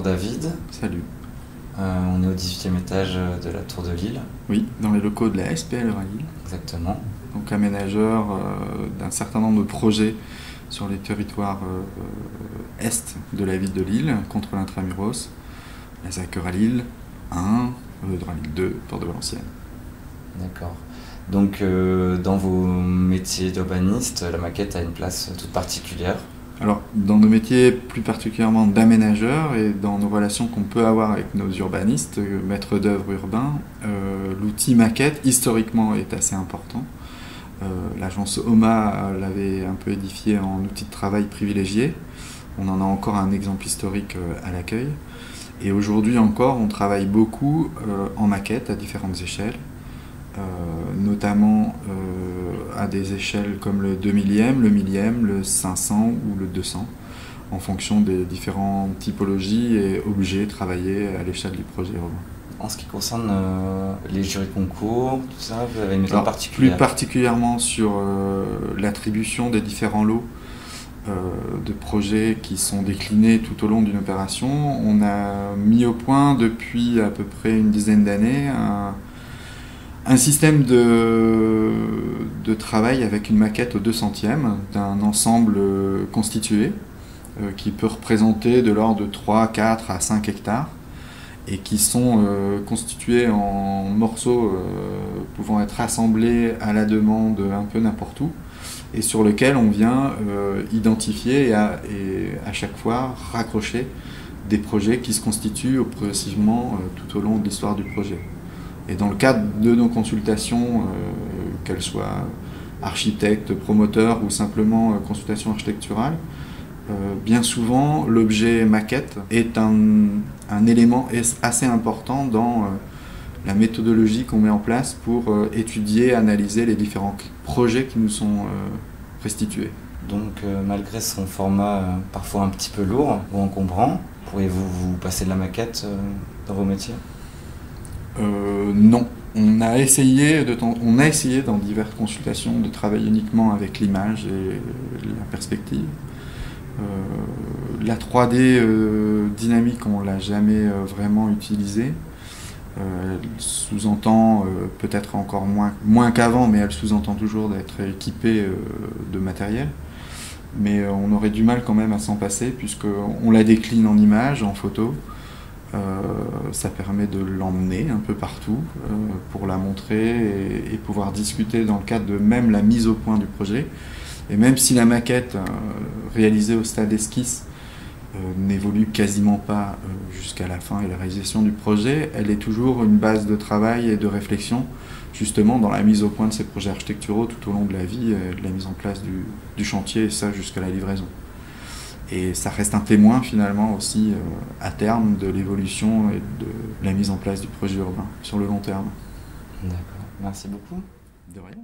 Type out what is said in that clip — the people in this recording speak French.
David. Salut. On est au 18e étage de la Tour de Lille. Oui, dans les locaux de la SPL à Lille. Exactement. Donc aménageur d'un certain nombre de projets sur les territoires est de la ville de Lille, contre l'intramuros, la Zacqueur à Lille 1, Eudre à Lille 2, Porte de Valenciennes. D'accord. Donc dans vos métiers d'urbaniste, la maquette a une place toute particulière. Alors, dans nos métiers, plus particulièrement d'aménageurs et dans nos relations qu'on peut avoir avec nos urbanistes, maîtres d'œuvre urbains, l'outil maquette, historiquement, est assez important. L'agence OMA l'avait un peu édifié en outil de travail privilégié. On en a encore un exemple historique à l'accueil. Et aujourd'hui encore, on travaille beaucoup en maquette à différentes échelles. Notamment à des échelles comme le 2 millième, le millième, le 500 ou le 200, en fonction des différentes typologies et objets travaillés à l'échelle du projet urbain. En ce qui concerne les jurys concours, tout ça, vous avez une méthode particulière? Plus particulièrement sur l'attribution des différents lots de projets qui sont déclinés tout au long d'une opération, on a mis au point depuis à peu près une dizaine d'années un système de travail avec une maquette au 200e d'un ensemble constitué qui peut représenter de l'ordre de 3, 4 à 5 hectares et qui sont constitués en morceaux pouvant être assemblés à la demande un peu n'importe où et sur lequel on vient identifier et à chaque fois raccrocher des projets qui se constituent progressivement tout au long de l'histoire du projet. Et dans le cadre de nos consultations, qu'elles soient architectes, promoteurs ou simplement consultations architecturales, bien souvent l'objet maquette est un élément assez important dans la méthodologie qu'on met en place pour étudier, analyser les différents projets qui nous sont restitués. Donc malgré son format parfois un petit peu lourd ou encombrant, pourriez-vous vous passer de la maquette dans vos métiers? Non, on a essayé dans diverses consultations de travailler uniquement avec l'image et la perspective. La 3D dynamique, on ne l'a jamais vraiment utilisée. Elle sous-entend peut-être encore moins qu'avant, mais elle sous-entend toujours d'être équipée de matériel. Mais on aurait du mal quand même à s'en passer, puisqu'on la décline en images, en photos. Ça permet de l'emmener un peu partout pour la montrer et pouvoir discuter dans le cadre de même la mise au point du projet. Et même si la maquette réalisée au stade esquisse n'évolue quasiment pas jusqu'à la fin et la réalisation du projet, elle est toujours une base de travail et de réflexion justement dans la mise au point de ces projets architecturaux tout au long de la vie, de la mise en place du chantier et ça jusqu'à la livraison. Et ça reste un témoin finalement aussi à terme de l'évolution et de la mise en place du projet urbain sur le long terme. D'accord, merci beaucoup. De rien.